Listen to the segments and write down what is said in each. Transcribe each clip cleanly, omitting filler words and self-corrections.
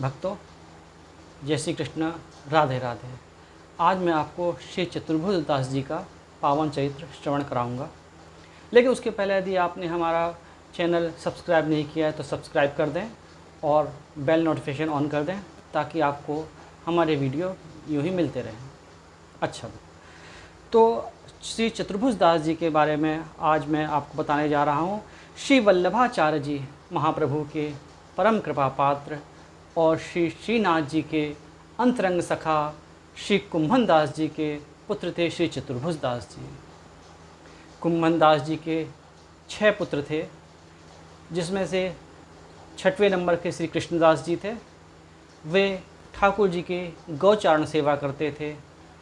भक्तों, जय श्री कृष्ण, राधे राधे। आज मैं आपको श्री चतुर्भुज दास जी का पावन चरित्र श्रवण कराऊंगा। लेकिन उसके पहले यदि आपने हमारा चैनल सब्सक्राइब नहीं किया है तो सब्सक्राइब कर दें और बेल नोटिफिकेशन ऑन कर दें ताकि आपको हमारे वीडियो यूँ ही मिलते रहें। अच्छा, तो श्री चतुर्भुज दास जी के बारे में आज मैं आपको बताने जा रहा हूँ। श्री वल्लभाचार्य जी महाप्रभु के परम कृपा पात्र और श्री श्रीनाथ जी के अंतरंग सखा श्री कुम्भन दास जी के पुत्र थे श्री चतुर्भुज दास जी। कुम्भन दास जी के 6 पुत्र थे, जिसमें से 6वें नंबर के श्री कृष्णदास जी थे। वे ठाकुर जी के गौचारण सेवा करते थे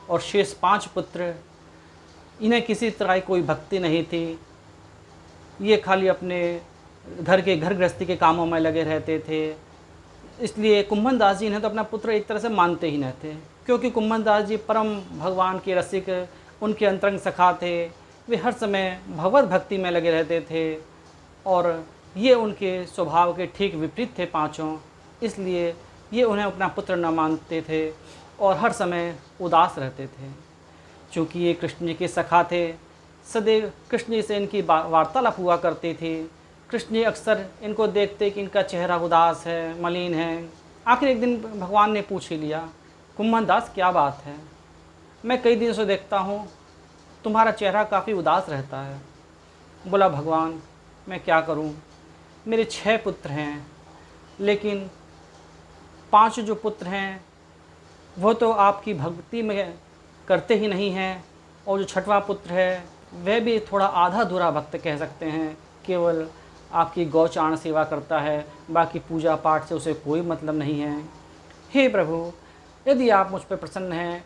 और शेष 5 पुत्र, इन्हें किसी तरह की कोई भक्ति नहीं थी। ये खाली अपने घर गृहस्थी के कामों में लगे रहते थे। इसलिए कुम्भन दास जी इन्हें तो अपना पुत्र एक तरह से मानते ही नहीं थे, क्योंकि कुम्भन दास जी परम भगवान के रसिक, उनके अंतरंग सखा थे। वे हर समय भगवत भक्ति में लगे रहते थे और ये उनके स्वभाव के ठीक विपरीत थे पांचों। इसलिए ये उन्हें अपना पुत्र न मानते थे और हर समय उदास रहते थे। चूँकि ये कृष्ण जी के सखा थे, सदैव कृष्ण जी से इनकी वार्तालाप हुआ करती थी। कृष्ण जी अक्सर इनको देखते कि इनका चेहरा उदास है, मलिन है। आखिर एक दिन भगवान ने पूछ ही लिया, कुम्भन दास क्या बात है? मैं कई दिनों से देखता हूँ तुम्हारा चेहरा काफ़ी उदास रहता है। बोला, भगवान मैं क्या करूँ, मेरे 6 पुत्र हैं, लेकिन 5 जो पुत्र हैं वो तो आपकी भक्ति में करते ही नहीं हैं, और जो 6वां पुत्र है वह भी थोड़ा आधा अधूरा भक्त कह सकते हैं, केवल आपकी गौचारण सेवा करता है, बाकी पूजा पाठ से उसे कोई मतलब नहीं है। हे प्रभु, यदि आप मुझ पर प्रसन्न हैं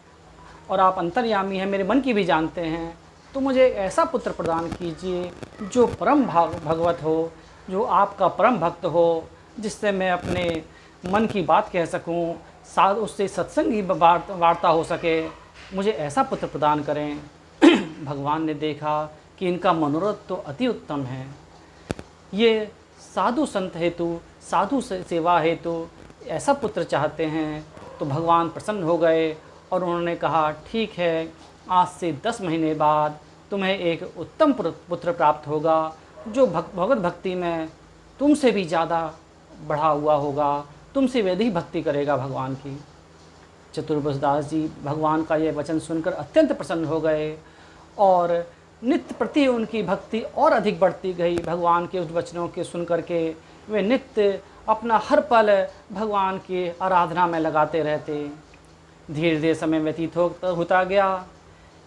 और आप अंतर्यामी हैं, मेरे मन की भी जानते हैं, तो मुझे ऐसा पुत्र प्रदान कीजिए जो परम भगवत हो, जो आपका परम भक्त हो, जिससे मैं अपने मन की बात कह सकूं, साथ उससे सत्संगी वार्ता हो सके। मुझे ऐसा पुत्र प्रदान करें। भगवान ने देखा कि इनका मनोरथ तो अति उत्तम है। ये साधु संत हेतु, साधु सेवा हेतु ऐसा पुत्र चाहते हैं। तो भगवान प्रसन्न हो गए और उन्होंने कहा, ठीक है, आज से 10 महीने बाद तुम्हें एक उत्तम पुत्र प्राप्त होगा, जो भगवत भक्ति में तुमसे भी ज़्यादा बढ़ा हुआ होगा, तुमसे भी अधिक भक्ति करेगा भगवान की। चतुर्भुज दास जी भगवान का यह वचन सुनकर अत्यंत प्रसन्न हो गए और नित्य प्रति उनकी भक्ति और अधिक बढ़ती गई। भगवान के उस वचनों के सुन करके वे नित्य अपना हर पल भगवान की आराधना में लगाते रहते। धीरे धीरे समय व्यतीत होता गया।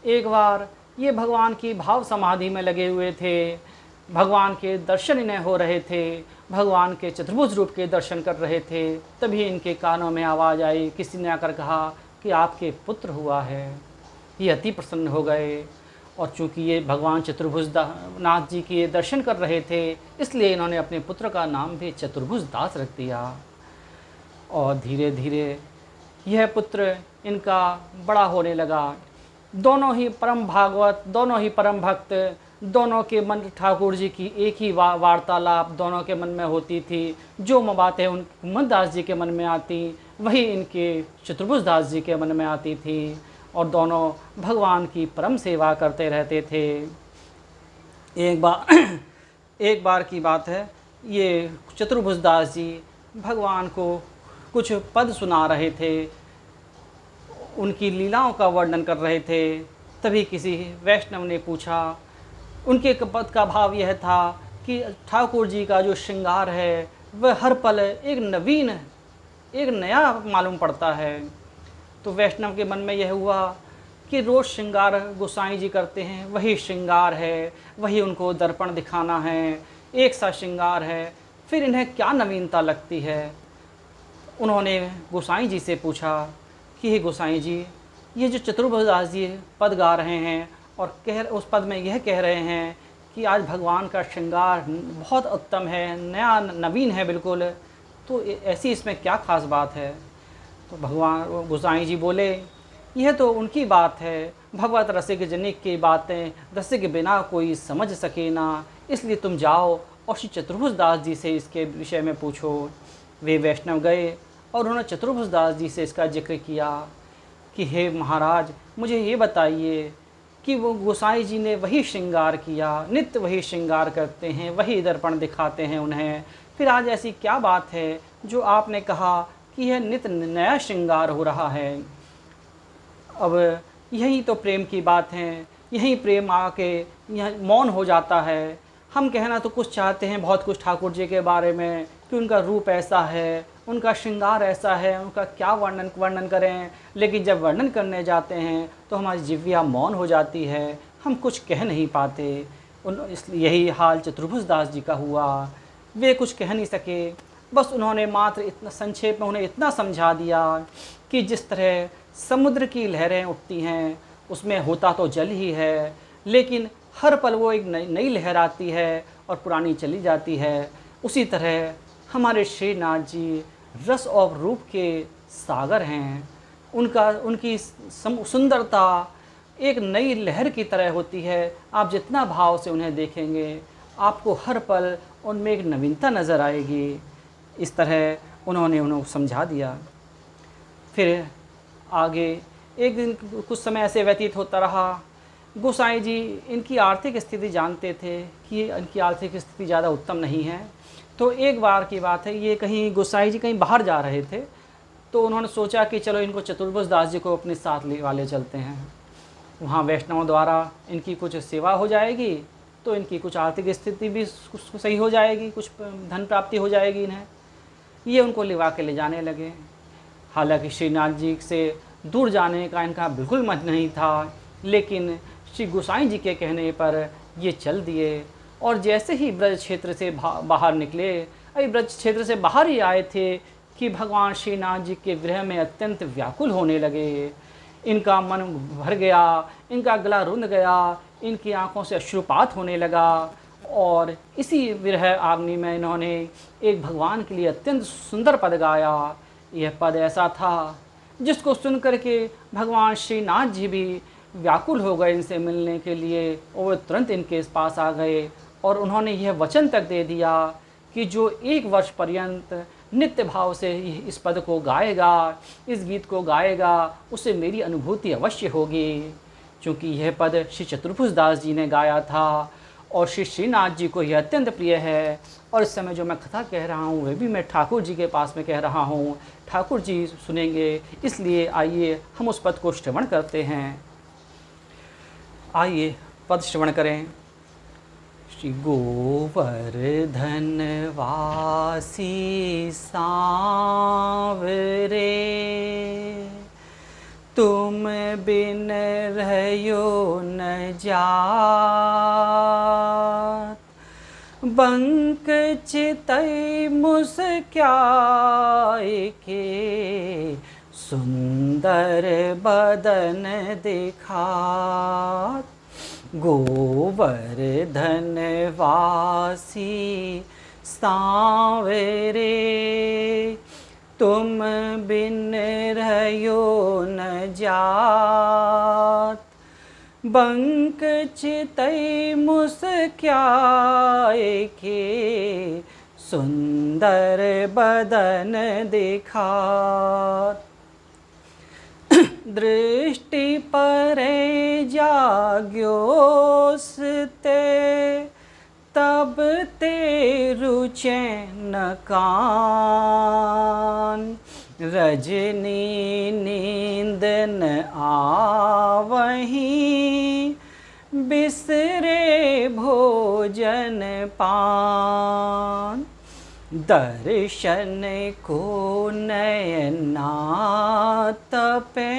एक बार ये भगवान की भाव समाधि में लगे हुए थे, भगवान के दर्शन इन्हें हो रहे थे, भगवान के चतुर्भुज रूप के दर्शन कर रहे थे। तभी इनके कानों में आवाज़ आई, किसी ने आकर कहा कि आपके पुत्र हुआ है। ये अति प्रसन्न हो गए और चूँकि ये भगवान चतुर्भुज नाथ जी के दर्शन कर रहे थे, इसलिए इन्होंने अपने पुत्र का नाम भी चतुर्भुज दास रख दिया। और धीरे धीरे यह पुत्र इनका बड़ा होने लगा। दोनों ही परम भागवत, दोनों ही परम भक्त, दोनों के मन ठाकुर जी की एक ही वार्तालाप दोनों के मन में होती थी। जो बातें उन कुम्भन दास जी के मन में आती, वही इनके चतुर्भुज दास जी के मन में आती थी, और दोनों भगवान की परम सेवा करते रहते थे। एक बार की बात है, ये चतुर्भुज दास जी भगवान को कुछ पद सुना रहे थे, उनकी लीलाओं का वर्णन कर रहे थे। तभी किसी वैष्णव ने पूछा, उनके पद का भाव यह था कि ठाकुर जी का जो श्रृंगार है वह हर पल एक नवीन, एक नया मालूम पड़ता है। तो वैष्णव के मन में यह हुआ कि रोज़ श्रृंगार गोसाई जी करते हैं, वही श्रृंगार है, वही उनको दर्पण दिखाना है, एक सा श्रृंगार है, फिर इन्हें क्या नवीनता लगती है। उन्होंने गोसाई जी से पूछा कि हे गोसाई जी, ये जो चतुर्भुज दास जी पद गा रहे हैं और उस पद में यह कह रहे हैं कि आज भगवान का श्रृंगार बहुत उत्तम है, नया नवीन है बिल्कुल, तो ऐसी इसमें क्या खास बात है। तो भगवान गोसाई जी बोले, यह तो उनकी बात है, भगवत रसिक जनिक की बातें रसिक बिना कोई समझ सके ना, इसलिए तुम जाओ और श्री चतुर्भुज दास जी से इसके विषय में पूछो। वे वैष्णव गए और उन्होंने चतुर्भुज दास जी से इसका जिक्र किया कि हे महाराज, मुझे ये बताइए कि वो गोसाई जी ने वही श्रृंगार किया, नित्य वही श्रृंगार करते हैं, वही दर्पण दिखाते हैं उन्हें, फिर आज ऐसी क्या बात है जो आपने कहा कि यह नित्य नया श्रृंगार हो रहा है। अब यही तो प्रेम की बात है, यही प्रेम आके यह मौन हो जाता है। हम कहना तो कुछ चाहते हैं बहुत कुछ ठाकुर जी के बारे में कि उनका रूप ऐसा है, उनका श्रृंगार ऐसा है, उनका क्या वर्णन करें, लेकिन जब वर्णन करने जाते हैं तो हमारी जिह्वा मौन हो जाती है, हम कुछ कह नहीं पाते। इसलिए यही हाल चतुर्भुज दास जी का हुआ। वे कुछ कह नहीं सके, बस उन्होंने मात्र इतना संक्षेप में उन्हें इतना समझा दिया कि जिस तरह समुद्र की लहरें उठती हैं, उसमें होता तो जल ही है, लेकिन हर पल वो एक नई लहर आती है और पुरानी चली जाती है। उसी तरह हमारे श्रीनाथ जी रस और रूप के सागर हैं। उनकी सुंदरता एक नई लहर की तरह होती है। आप जितना भाव से उन्हें देखेंगे, आपको हर पल उनमें एक नवीनता नज़र आएगी। इस तरह उन्होंने उन्हें समझा दिया। फिर आगे एक दिन कुछ समय ऐसे व्यतीत होता रहा। गोसाई जी इनकी आर्थिक स्थिति जानते थे कि इनकी आर्थिक स्थिति ज़्यादा उत्तम नहीं है। तो एक बार की बात है, ये कहीं गोसाई जी कहीं बाहर जा रहे थे, तो उन्होंने सोचा कि चलो इनको चतुर्भुज दास जी को अपने साथ ले वाले चलते हैं। वहाँ वैष्णवों द्वारा इनकी कुछ सेवा हो जाएगी, तो इनकी कुछ आर्थिक स्थिति भी सही हो जाएगी, कुछ धन प्राप्ति हो जाएगी इन्हें। ये उनको लिवा के ले जाने लगे। हालांकि श्रीनाथ जी से दूर जाने का इनका बिल्कुल मन नहीं था, लेकिन श्री गोसाई जी के कहने पर ये चल दिए। और जैसे ही ब्रज क्षेत्र से बाहर निकले, अभी ब्रज क्षेत्र से बाहर ही आए थे कि भगवान श्रीनाथ जी के विरह में अत्यंत व्याकुल होने लगे। इनका मन भर गया, इनका गला रुंध गया, इनकी आंखों से अश्रुपात होने लगा। और इसी विरह आग्नि में इन्होंने एक भगवान के लिए अत्यंत सुंदर पद गाया। यह पद ऐसा था जिसको सुन करके भगवान श्रीनाथ जी भी व्याकुल हो गए इनसे मिलने के लिए, और वे तुरंत इनके पास आ गए और उन्होंने यह वचन तक दे दिया कि जो 1 वर्ष पर्यंत नित्य भाव से इस पद को गाएगा, इस गीत को गाएगा, उसे मेरी अनुभूति अवश्य होगी। क्योंकि यह पद श्री चतुर्भुज दास जी ने गाया था और श्री श्रीनाथ जी को यह अत्यंत प्रिय है। और इस समय जो मैं कथा कह रहा हूँ वह भी मैं ठाकुर जी के पास में कह रहा हूँ, ठाकुर जी सुनेंगे, इसलिए आइए हम उस पद को श्रवण करते हैं। आइए पद श्रवण करें। श्री गोवर्धन वासी सांवरे, तुम बिन रहो न जात, बंक चितई मुस्क्याए के, सुंदर बदन दिखात। गोवर्धन वासी सांवरे, तुम बिन रहो न जात, बंक चितई मुस्क्याए के, सुंदर बदन दिखात। दृष्टि परे जाग्योस्ते, तब ते रुचैन कान, रजनी नींद न आवहीं, बिसरे भोजन पान। दर्शन को नयना तपे,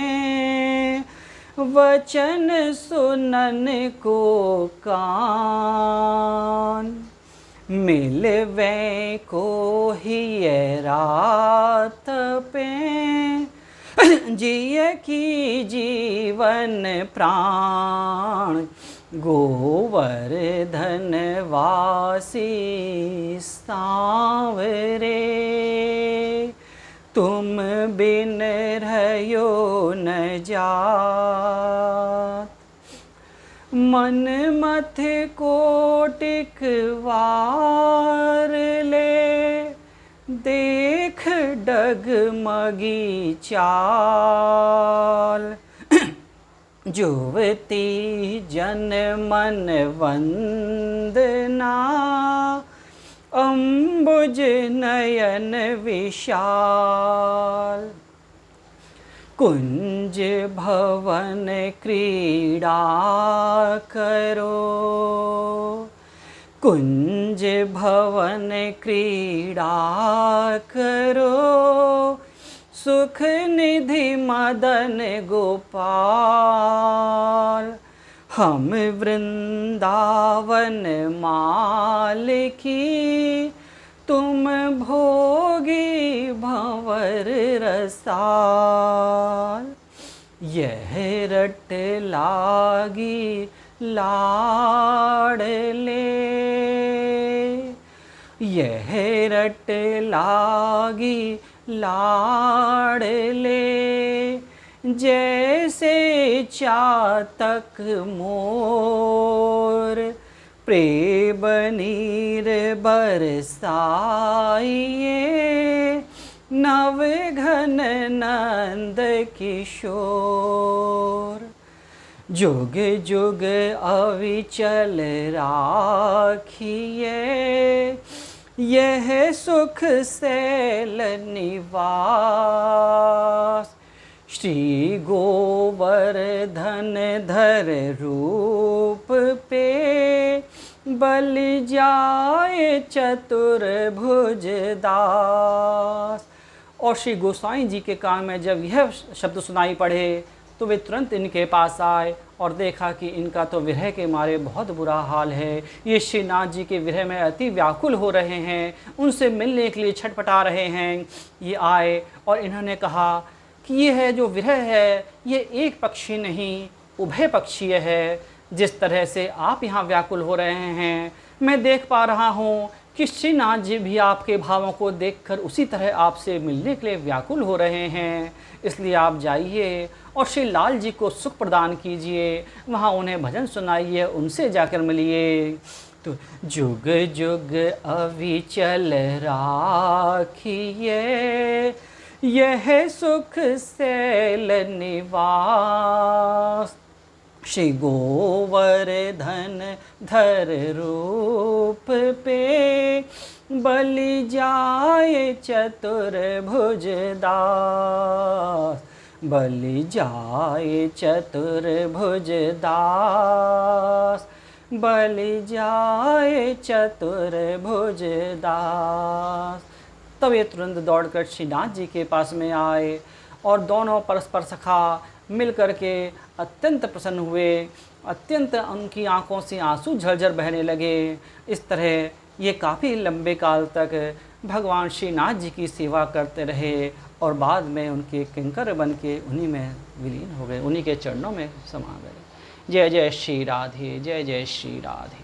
वचन सुनन को कान। मिलवे को ही रात पे, जिय की जीवन प्राण। गोवर्धन वासी सांवरे, तुम बिन रहो न जात। मन मथ कोटिक वार ले, देख डगमगी चाल, जुवती जन मन वंदना, अम्बुज नयन विशाल। कुंज भवन क्रीड़ा करो, कुंज भवन क्रीड़ा करो, सुख निधि मदन गोपाल। हम वृंदावन माल की, तुम भोगी भंवर रसाल। यह रट लागी लाडले, यह रट लागी लाडले, जैसे चातक मोर, प्रेम नीर बरसाइए, नव घन नंद किशोर। जुग जुग अविचल राखिए, यह सुख सैल निवास। श्री गोवर्धन धर रूप पे, बल जाए चतुर्भुज दास। और श्री गोसाई जी के कान में जब यह शब्द सुनाई पड़े तो वे तुरंत इनके पास आए और देखा कि इनका तो विरह के मारे बहुत बुरा हाल है। ये श्रीनाथ जी के विरह में अति व्याकुल हो रहे हैं, उनसे मिलने के लिए छटपटा रहे हैं। ये आए और इन्होंने कहा कि ये है जो विरह है, ये एक पक्षी नहीं उभय पक्षीय है। जिस तरह से आप यहाँ व्याकुल हो रहे हैं, मैं देख पा रहा हूँ कि श्रीनाथ जी भी आपके भावों को देखकर उसी तरह आपसे मिलने के लिए व्याकुल हो रहे हैं। इसलिए आप जाइए और श्री लाल जी को सुख प्रदान कीजिए, वहाँ उन्हें भजन सुनाइए, उनसे जाकर मिलिए। तो जुग जुग अविचल राखिए, यह सुख सैल निवास। श्री गोवर्धन धर रूप पे, बलि जाए चतुर्भुज दास। बलि जाए चतुर्भुज दास, बलि जाए चतुर्भुज दास। तब ये तुरंत दौड़कर श्रीनाथ जी के पास में आए और दोनों परस्पर सखा मिल कर के अत्यंत प्रसन्न हुए। अत्यंत उनकी आंखों से आंसू झरझर बहने लगे। इस तरह ये काफ़ी लंबे काल तक भगवान श्रीनाथ जी की सेवा करते रहे और बाद में उनके किंकर बन के उन्हीं में विलीन हो गए, उन्हीं के चरणों में समा गए। जय जय श्री राधे, जय जय श्री राधे।